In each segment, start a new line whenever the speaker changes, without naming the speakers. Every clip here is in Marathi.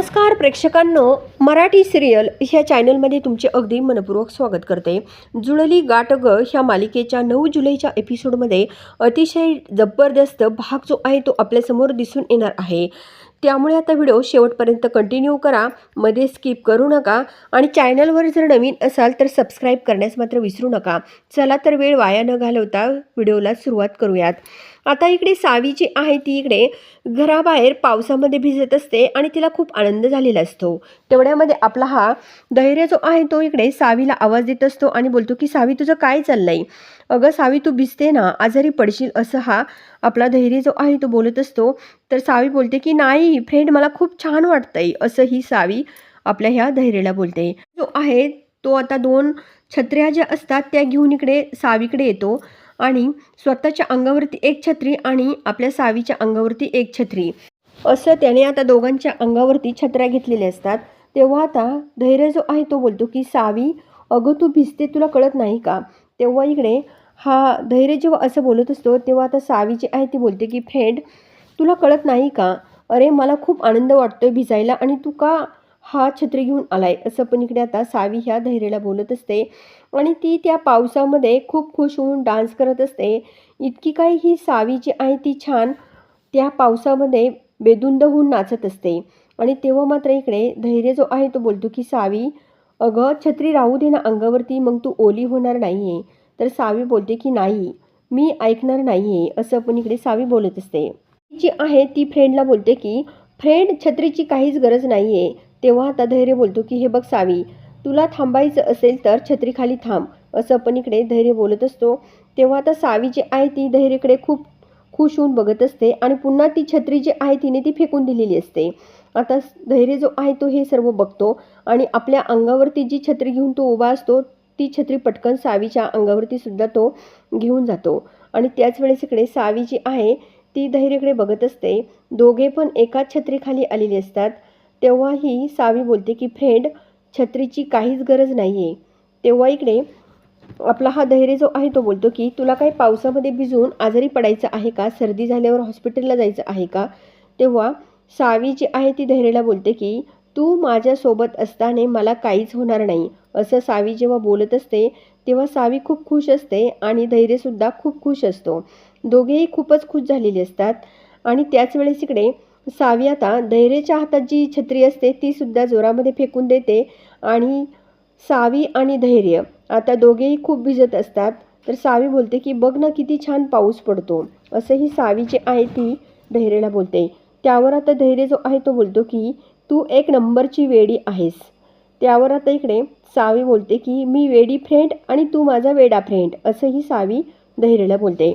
नमस्कार प्रेक्षकांनो, मराठी सिरियल ह्या चॅनलमध्ये तुमचे अगदी मनपूर्वक स्वागत करते. जुळली गाठ ग ह्या मालिकेच्या 9 जुलैच्या एपिसोडमध्ये अतिशय जबरदस्त भाग जो आहे तो आपल्यासमोर दिसून येणार आहे. त्यामुळे आता व्हिडिओ शेवटपर्यंत कंटिन्यू करा, मध्ये स्किप करू नका आणि चॅनलवर जर नवीन असाल तर सबस्क्राईब करण्यास मात्र विसरू नका. चला तर वेळ वाया न घालवता व्हिडिओला सुरुवात करूयात. आता इकडे सावी जी आहे ती इकडे घराबाहेर पावसामध्ये भिजत असते आणि तिला खूप आनंद झालेला असतो. तेवढ्यामध्ये आपला हा धैर्य जो आहे तो इकडे सावीला आवाज देत असतो आणि बोलतो की सावी तुझं काय चाललंय? अगं सावी तू भिजते ना, आजारी पडशील, असं हा आपला धैर्य जो आहे तो बोलत असतो. तर सावी बोलते की नाही फ्रेंड, मला खूप छान वाटतंय, असं ही सावी आपल्या ह्या धैर्याला बोलते. जो आहे तो आता 2 छत्र्या ज्या असतात त्या घेऊन इकडे सावीकडे येतो आणि स्वतःच्या अंगावरती एक छत्री आणि आपल्या सावीच्या अंगावरती एक छत्री, असं त्याने आता दोघांच्या अंगावरती छत्र्या घेतलेल्या असतात. तेव्हा आता धैर्य जो आहे तो बोलतो की सावी अगं तू भिजते, तुला कळत नाही का? तेव्हा इकडे हा धैर्य जेव्हा असं बोलत असतो तेव्हा आता सावी जी आहे ती बोलते की फ्रेंड तुला कळत नाही का? अरे मला खूप आनंद वाटतोय भिजायला आणि तू का हा छत्री घेऊन आलाय, असं पण इकडे आता सावी ह्या धैर्याला बोलत असते. आणि ती त्या पावसामध्ये खूप खुश होऊन डान्स करत असते. इतकी काही ही सावी जी आहे ती छान त्या पावसामध्ये बेधुंद होऊन नाचत असते. आणि तेव्हा मात्र इकडे धैर्य जो आहे तो बोलतो की सावी अगं छत्री राहू दे ना अंगावरती, मग तू ओली होणार नाही आहे. तर सावी बोलते की नाही, मी ऐकणार नाही आहे, असं पण इकडे सावी बोलत असते. जी आहे ती फ्रेंडला बोलते की फ्रेंड छत्रीची काहीच गरज नाही आहे. तेव्हा आता धैर्य बोलतो की हे बघ सावी, तुला थांबायचं असेल तर छत्रीखाली थांब, असं पण इकडे धैर्य बोलत असतो. तेव्हा आता सावी जी आहे ती धैर्यकडे खूप खुश होऊन बघत असते आणि पुन्हा ती छत्री जी आहे तिने ती फेकून दिलेली असते. आता धैर्य जो आहे तो हे सर्व बघतो आणि आपल्या अंगावरती जी छत्री घेऊन तो उभा असतो ती छत्री पटकन सावीच्या अंगावरती सुद्धा तो घेऊन जातो. आणि त्याच वेळेस इकडे सावी जी आहे ती धैर्यकडे बघत असते. दोघे पण एकाच छत्रीखाली आलेले असतात. तेव्हा ही सावी बोलते की फ्रेंड छत्रीची काहीच गरज नाही आहे. तेव्हा इकडे आपला हा धैर्य जो आहे तो बोलतो की तुला काही पावसामध्ये भिजून आजारी पडायचं आहे का? सर्दी झाल्यावर हॉस्पिटलला जायचं आहे का? तेव्हा सावी जी आहे ती धैर्याला बोलते की तू माझ्यासोबत असताना मला काहीच होणार नाही, असं सावी जेव्हा बोलत असते तेव्हा सावी खूप खुश असते आणि धैर्यसुद्धा खूप खुश असतो. दोघेही खूपच खुश झालेले असतात. आणि त्याच वेळेस इकडे सावी आता धैर्याच्या हातात जी छत्री असते ती सुद्धा जोरामध्ये फेकून देते आणि सावी आणि धैर्य आता दोघेही खूप भिजत असतात. तर सावी बोलते की बघ ना किती छान पाऊस पडतो, असं ही सावी जी आहे ती धैर्याला बोलते. त्यावर आता धैर्य जो आहे तो बोलतो की तू एक नंबरची वेडी आहेस. त्यावर आता इकडे सावी बोलते की मी वेडी फ्रेंड आणि तू माझा वेडा फ्रेंड, असं ही सावी धैर्याला बोलते.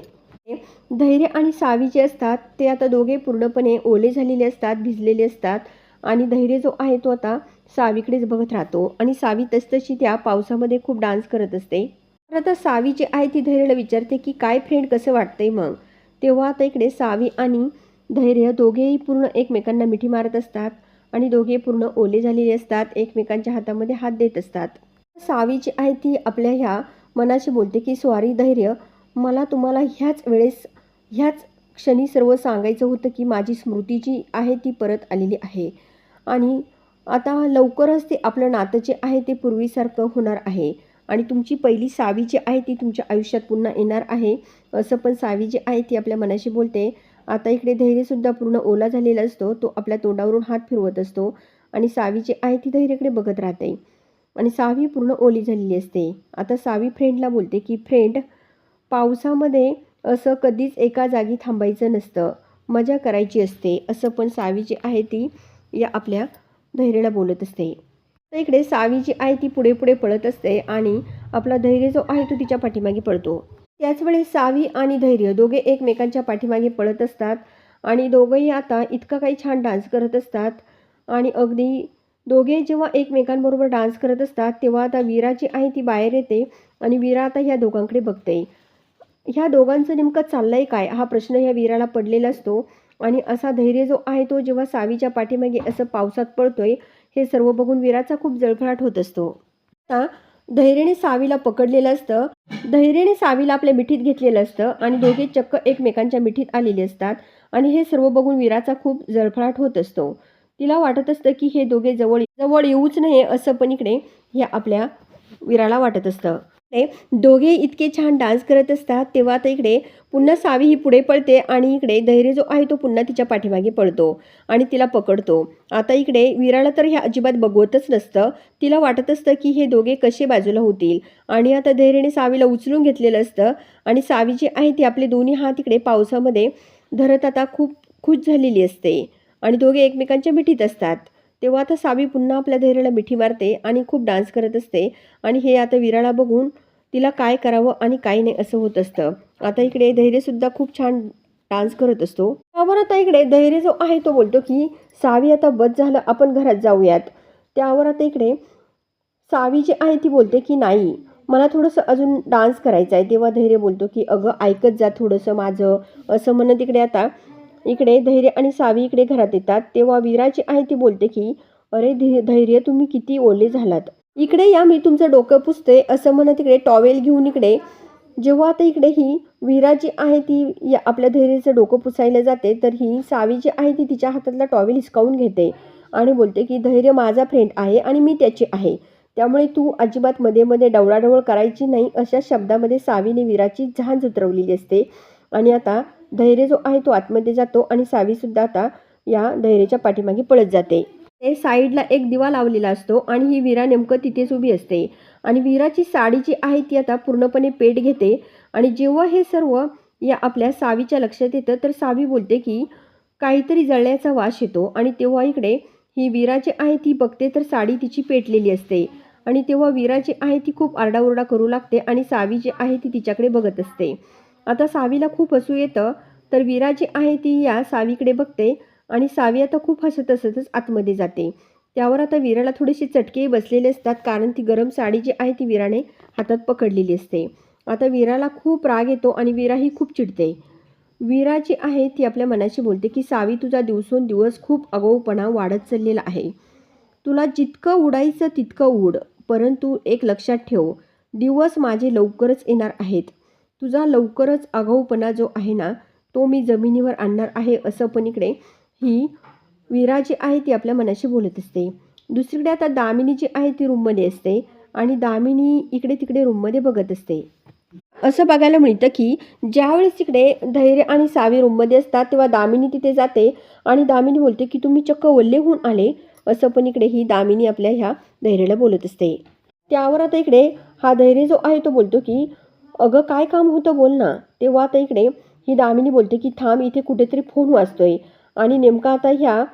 धैर्य आणि सावी जे असतात ते आता दोघे पूर्णपणे ओले झालेले असतात, भिजलेले असतात. आणि धैर्य जो आहे तो आता सावीकडेच बघत राहतो आणि सावी तसतशी त्या पावसामध्ये खूप डान्स करत असते. तर आता सावी जी आहे ती धैर्याला विचारते की काय फ्रेंड कसं वाटतंय मग? तेव्हा आता इकडे सावी आणि धैर्य दोघेही पूर्ण एकमेकांना मिठी मारत असतात आणि दोघे पूर्ण ओले झालेले असतात, एकमेकांच्या हातामध्ये हात देत असतात. सावी जी आहे ती आपल्या ह्या मनाशी बोलते की सॉरी धैर्य, मला तुम्हाला ह्याच क्षणी सर्व सांगायचं होतं की माझी स्मृती जी आहे ती परत आलेली आहे आणि आता लवकरच ते आपलं नातं जे आहे ते पूर्वीसारखं होणार आहे आणि तुमची पहिली सावी जी आहे ती तुमच्या आयुष्यात पुन्हा येणार आहे, असं पण सावी जी आहे ती आपल्या मनाशी बोलते. आता इकडे धैर्यसुद्धा पूर्ण ओला झालेला असतो, तो आपल्या तोंडावरून हात फिरवत असतो आणि सावी जी आहे ती धैर्यकडे बघत राहते आणि सावी पूर्ण ओली झालेली असते. आता सावी फ्रेंडला बोलते की फ्रेंड, पावसामध्ये असं कधीच एका जागी थांबायचं नसतं, मजा करायची असते, असं पण सावी जी आहे ती या आपल्या धैर्याला बोलत असते. तर इकडे सावी जी आहे ती पुढे पुढे पळत असते आणि आपला धैर्य जो आहे तो तिच्या पाठीमागे पळतो. त्याच वेळेस सावी आणि धैर्य दोघे एकमेकांच्या पाठीमागे पळत असतात आणि दोघंही आता इतका काही छान डान्स करत असतात. आणि अगदी दोघे जेव्हा एकमेकांबरोबर डान्स करत असतात तेव्हा आता वीरा जी आहे ती बाहेर येते आणि वीरा आता ह्या दोघांकडे बघते. ह्या दोघांचं नेमकं चाललंय काय हा प्रश्न ह्या वीराला पडलेला असतो. आणि असा धैर्य जो आहे तो जेव्हा सावीच्या पाठीमागे असं पावसात पळतोय हे सर्व बघून वीराचा खूप जळफळाट होत असतो. आता धैर्याने सावीला पकडलेलं असतं, धैर्याने सावीला आपल्या मिठीत घेतलेलं असतं आणि दोघे चक्क एकमेकांच्या मिठीत आलेले असतात आणि हे सर्व बघून वीराचा खूप जळफळाट होत असतो. तिला वाटत असतं की हे दोघे जवळ जवळ येऊच नये असं पण इकडे ह्या आपल्या वीराला वाटत असतं. ते दोघे इतके छान डान्स करत असतात तेव्हा आता इकडे पुन्हा सावी ही पुढे पळते आणि इकडे धैर्य जो आहे तो पुन्हा तिच्या पाठीमागे पळतो आणि तिला पकडतो. आता इकडे वीराला तर हे अजिबात बघवतच नसतं. तिला वाटत असतं की हे दोघे कसे बाजूला होतील आणि आता धैर्यने सावीला उचलून घेतलेलं असतं आणि सावी जी आहे ती आपले दोन्ही हात इकडे पावसामध्ये धरत आता खूप खुश झालेली असते आणि दोघे एकमेकांच्या मिठीत असतात. तेव्हा आता सावी पुन्हा आपल्या धैर्याला मिठी मारते आणि खूप डान्स करत असते आणि हे आता वीराला बघून तिला काय करावं आणि काय नाही असं होत असतं. आता इकडे धैर्यसुद्धा खूप छान डान्स करत असतो. त्यावर आता इकडे धैर्य जो आहे तो बोलतो की सावी आता बस झालं, आपण घरात जाऊयात. त्यावर आता इकडे सावी जी आहे ती बोलते की नाही, मला थोडंसं अजून डान्स करायचा आहे. तेव्हा धैर्य बोलतो की अगं ऐकत जा थोडंसं माझं, असं म्हणत इकडे आता इकडे धैर्य आणि सावी इकडे घरात येतात. तेव्हा वीरा जी आहे ती बोलते की अरे धैर्य, तुम्ही किती ओले झालात, इकडे या, मी तुमचं डोकं पुसते असं म्हणत इकडे टॉवेल घेऊन इकडे जेव्हा आता इकडे ही वीरा जी आहे ती या आपल्या धैर्याचं डोकं पुसायला जाते तर ही सावी जी आहे ती तिच्या हातातला टॉवेल हिसकावून घेते आणि बोलते की धैर्य माझा फ्रेंड आहे आणि मी त्याची आहे, त्यामुळे तू अजिबात मध्ये मध्ये डवळाडवळ करायची नाही, अशा शब्दामध्ये सावीने वीराची झांज उतरवलेली असते. आणि आता धैर्य जो आहे तो आतमध्ये जातो आणि सावीसुद्धा आता या धैर्याच्या पाठीमागे पळत जाते. ते साईडला एक दिवा लावलेला असतो आणि ही वीरा नेमकं तिथेच उभी असते आणि वीराची साडी जी आहे ती आता पूर्णपणे पेट घेते आणि जेव्हा हे सर्व या आपल्या सावीच्या लक्षात येतं तर सावी बोलते की काहीतरी जळण्याचा वास येतो आणि तेव्हा इकडे ही वीरा जी आहे ती बघते तर साडी तिची पेटलेली असते आणि तेव्हा वीरा जी आहे ती खूप आरडाओरडा करू लागते आणि सावी जी आहे ती तिच्याकडे बघत असते. आता सावीला खूप हसू येतं तर वीरा जी आहे ती या सावीकडे बघते आणि सावी आता खूप हसत हसतच आतमध्ये जाते. त्यावर आता वीराला थोडेसे चटके बसलेले असतात कारण ती गरम साडी जी आहे ती वीराने हातात पकडलेली असते. आता वीराला खूप राग येतो आणि वीराही खूप चिडते. वीरा जी आहे ती आपल्या मनाशी बोलते की सावी, तुझा दिवसेंदिवस खूप आगाऊपणा वाढत चाललेला आहे. तुला जितकं उडायचं तितकं उड, परंतु एक लक्षात ठेव, दिवस माझे लवकरच येणार आहेत. तुझा लवकरच आगाऊपणा जो आहे ना तो मी जमिनीवर आणणार आहे, असं पण इकडे ही वीरा जी आहे ती आपल्या मनाशी बोलत असते. दुसरीकडे आता दामिनी जी आहे ती रूममध्ये असते आणि दामिनी इकडे तिकडे रूममध्ये बघत असते. असं बघायला मिळतं की ज्यावेळेस तिकडे धैर्य आणि सावी रूममध्ये असतात तेव्हा दामिनी तिथे जाते आणि दामिनी बोलते की तुम्ही चक्क ओल्ले होऊन आले, असं पण इकडे ही दामिनी आपल्या ह्या धैर्याला बोलत असते. त्यावर आता इकडे हा धैर्य जो आहे तो बोलतो की अगं काय काम होतं बोल ना. तेव्हा आता इकडे ही दामिनी बोलते की थांब, इथे कुठेतरी फोन वाजतोय आणि नेमका आता ह्या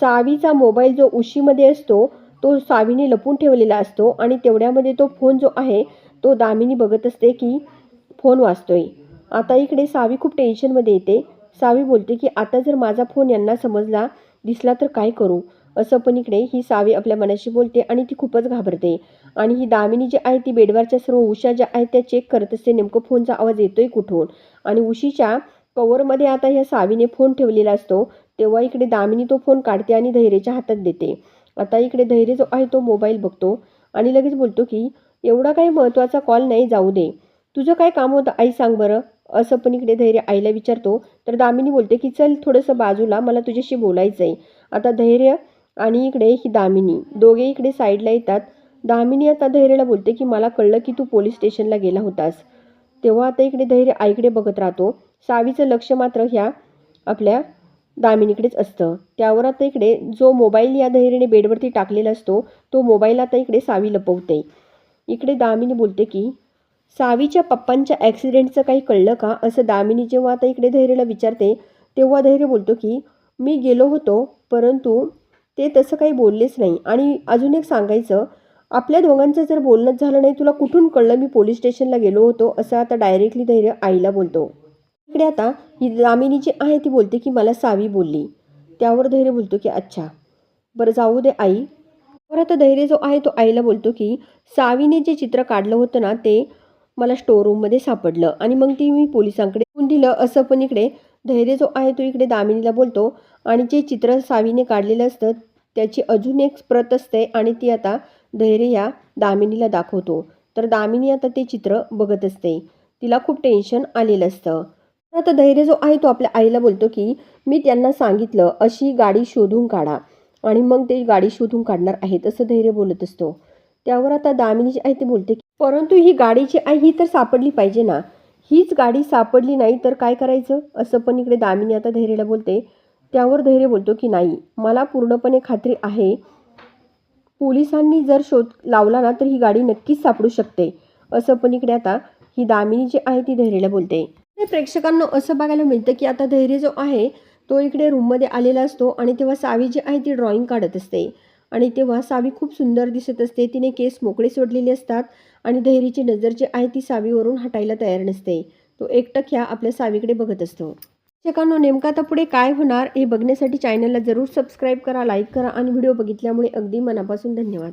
सावीचा मोबाईल जो उशीमध्ये असतो तो सावीने लपून ठेवलेला असतो आणि तेवढ्यामध्ये तो फोन जो आहे तो दामिनी बघत असते की फोन वाजतोय. आता इकडे सावी खूप टेन्शनमध्ये येते. सावी बोलते की आता जर माझा फोन यांना समजला दिसला तर काय करू, असं पण इकडे ही सावी आपल्या मनाशी बोलते आणि ती खूपच घाबरते. आणि ही दामिनी जी आहे ती बेडवरच्या सर्व उशा ज्या आहेत त्या चेक करत असते नेमकं फोनचा आवाज येतोय कुठून आणि उशीच्या कवरमध्ये आता ह्या सावीने फोन ठेवलेला असतो. तेव्हा इकडे दामिनी तो फोन काढते आणि धैर्याच्या हातात देते. आता इकडे धैर्य जो आहे तो मोबाईल बघतो आणि लगेच बोलतो की एवढा काही महत्त्वाचा कॉल नाही, जाऊ दे, तुझं काय काम होतं आई सांग बरं, असं पण इकडे धैर्य आईला विचारतो. तर दामिनी बोलते की चल थोडंसं बाजूला, मला तुझ्याशी बोलायचं आहे. आता धैर्य आणि इकडे ही दामिनी दोघे इकडे साईडला येतात. दामिनी आता धैर्याला बोलते की मला कळलं की तू पोलीस स्टेशनला गेला होतास. तेव्हा आता इकडे धैर्य आईकडे बघत राहतो. सावीचं लक्ष मात्र ह्या आपल्या दामिनीकडेच असतं. त्यावर आता इकडे जो मोबाईल या धैर्याने बेडवरती टाकलेला असतो तो मोबाईल आता इकडे सावी लपवते. इकडे दामिनी बोलते की सावीच्या पप्पांच्या ॲक्सिडेंटचं काही कळलं का, असं दामिनी जेव्हा आता इकडे धैर्याला विचारते तेव्हा धैर्य बोलतो की मी गेलो होतो परंतु ते तसं काही बोललेच नाही आणि अजून एक सांगायचं, आपल्या दोघांचं जर बोलणंच झालं नाही तुला कुठून कळलं मी पोलीस स्टेशनला गेलो होतो, असं आता डायरेक्टली धैर्य आईला बोलतो. इकडे आता ही दामिनी जी आहे ती बोलते की मला सावी बोलली. त्यावर धैर्य बोलतो की अच्छा बरं जाऊ दे आई. तर आता धैर्य जो आहे तो आईला बोलतो की सावीने जे चित्र काढलं होतं ना ते मला स्टोर रूममध्ये सापडलं आणि मग ती मी पोलिसांकडे देऊन दिलं, असं पण इकडे धैर्य जो आहे तो इकडे दामिनीला बोलतो. आणि जे चित्र सावीने काढलेलं असतं त्याची अजून एक प्रत असते आणि ती आता धैर्य या दामिनीला दाखवतो. तर दामिनी आता ते चित्र बघत असते, तिला खूप टेन्शन आलेलं असतं. आता धैर्य जो आहे तो आपल्या आईला बोलतो की मी त्यांना सांगितलं अशी गाडी शोधून काढा आणि मग ते गाडी शोधून काढणार आहेत असं धैर्य बोलत असतो. त्यावर आता दामिनी जी आहे ती बोलते, परंतु ही गाडी जी आहे ही तर सापडली पाहिजे ना. हीच गाडी सापडली नाही तर काय करायचं, असं पण इकडे दामिनी आता धैर्यला बोलते. त्यावर धैर्य बोलतो की नाही, मला पूर्णपणे खात्री आहे, पोलिसांनी जर शोध लावला ना तर ही गाडी नक्कीच सापडू शकते, असं पण इकडे आता ही दामिनी जी आहे ती धैर्यला बोलते. प्रेक्षकांना असं बघायला मिळतं की आता धैर्य जो आहे तो इकडे रूममध्ये आलेला असतो आणि तेव्हा सावी जी आहे ती ड्रॉइंग काढत असते. आणि तेव्हा सावी खूप सुंदर दिसत असते. तिने केस मोकळे सोडलेले असतात आणि धैर्यची नजर जी आहे ती सावीवरून हटायला तयार नसते. तो एकटक आपल्या सावीकडे बघत असतो. प्रेक्षकांनो, नेमका आता पुढे काय होणार हे बघण्यासाठी चॅनलला जरूर सबस्क्राईब करा, लाईक करा आणि व्हिडिओ बघितल्यामुळे अगदी मनापासून धन्यवाद.